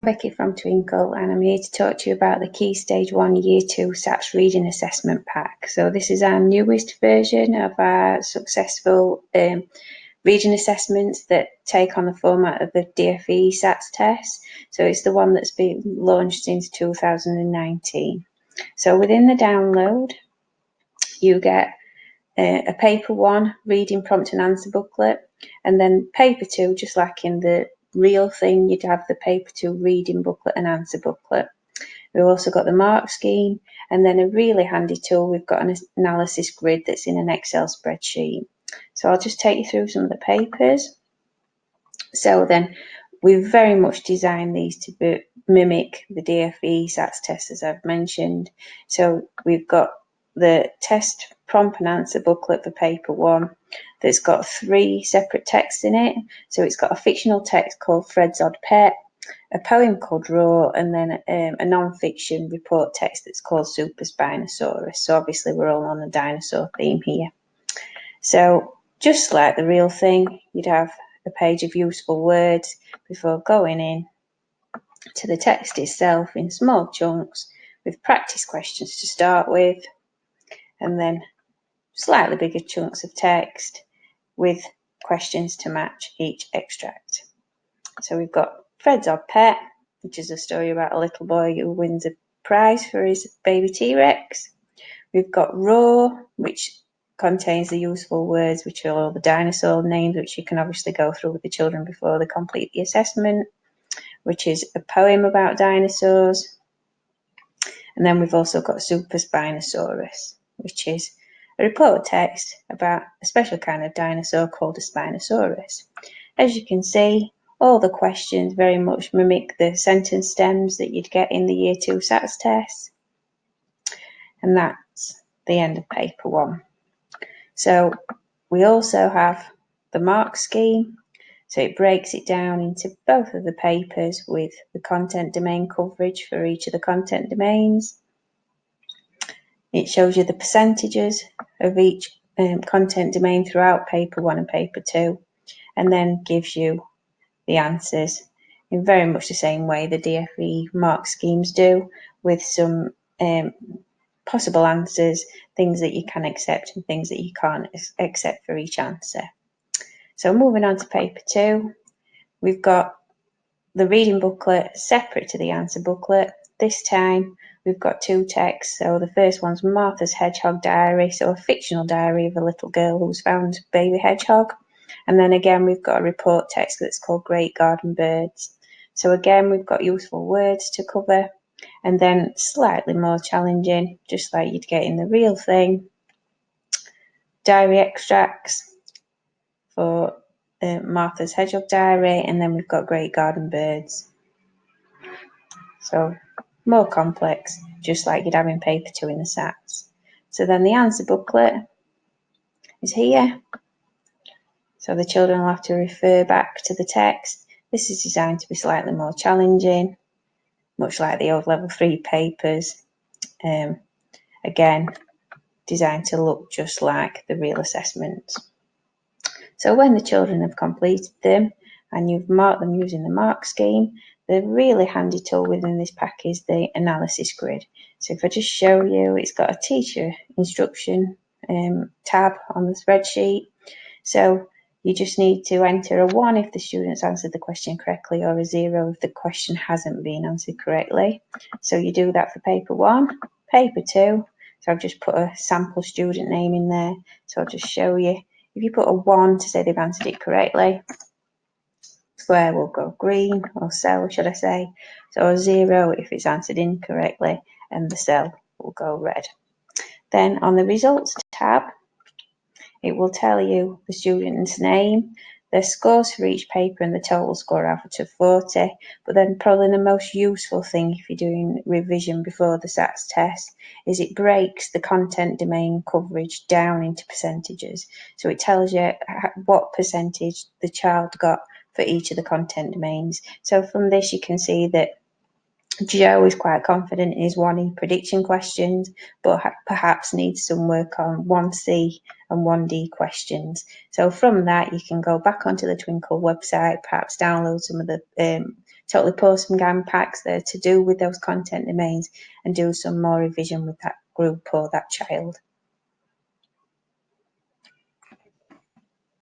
Becky from Twinkl, and I'm here to talk to you about the Key Stage 1 Year 2 SATS Reading Assessment Pack. So this is our newest version of our successful reading assessments that take on the format of the DFE SATS test. So it's the one that's been launched since 2019. So within the download, you get a paper 1 reading prompt and answer booklet, and then paper 2, just like in the real thing, you'd have the paper 2 reading booklet and answer booklet. We've also got the mark scheme, and then a really handy tool, we've got an analysis grid that's in an Excel spreadsheet. So I'll just take you through some of the papers. So then we've very much designed these to mimic the DFE SATS test, as I've mentioned. So we've got the test prompt and answer booklet for paper 1 that's got 3 separate texts in it. So it's got a fictional text called Fred's Odd Pet, a poem called Raw, and then a non-fiction report text that's called Super Spinosaurus. So obviously we're all on the dinosaur theme here. So just like the real thing, you'd have a page of useful words before going in to the text itself in small chunks with practice questions to start with, and then slightly bigger chunks of text with questions to match each extract. So we've got Fred's Odd Pet, which is a story about a little boy who wins a prize for his baby T-Rex. We've got Raw, which contains the useful words, which are all the dinosaur names, which you can obviously go through with the children before they complete the assessment, which is a poem about dinosaurs. And then we've also got Super Spinosaurus, which is a report text about a special kind of dinosaur called a Spinosaurus. As you can see, all the questions very much mimic the sentence stems that you'd get in the Year 2 SATS test. And that's the end of paper 1. So we also have the mark scheme. So it breaks it down into both of the papers with the content domain coverage for each of the content domains. It shows you the percentages of each content domain throughout paper 1 and paper 2, and then gives you the answers in very much the same way the DFE mark schemes do, with some possible answers, things that you can accept and things that you can't accept for each answer. So moving on to paper 2, we've got the reading booklet separate to the answer booklet. This time we've got 2 texts. So the first one's Martha's Hedgehog Diary, so a fictional diary of a little girl who's found baby hedgehog. And then again, we've got a report text that's called Great Garden Birds. So again, we've got useful words to cover, and then slightly more challenging, just like you'd get in the real thing, diary extracts for Martha's Hedgehog Diary, and then we've got Great Garden Birds. So more complex, just like you'd have in paper 2 in the SATs. So then the answer booklet is here. So the children will have to refer back to the text. This is designed to be slightly more challenging, much like the old level 3 papers. Again, designed to look just like the real assessments. So when the children have completed them and you've marked them using the mark scheme, the really handy tool within this pack is the analysis grid. So if I just show you, it's got a teacher instruction tab on the spreadsheet. So you just need to enter a 1 if the students answered the question correctly, or a 0 if the question hasn't been answered correctly. So you do that for paper 1, paper 2. So I've just put a sample student name in there. So I'll just show you. If you put a 1 to say they've answered it correctly, square will go green, or cell should I say. So a 0 if it's answered incorrectly, and the cell will go red. Then on the results tab, it will tell you the student's name, their scores for each paper, and the total score average of 40. But then probably the most useful thing if you're doing revision before the SATS test is it breaks the content domain coverage down into percentages. So it tells you what percentage the child got for each of the content domains. So from this you can see that Joe is quite confident in his 1E prediction questions, but perhaps needs some work on 1C and 1D questions. So from that, you can go back onto the Twinkl website, perhaps download some of the totally post some GAN packs there to do with those content domains and do some more revision with that group or that child.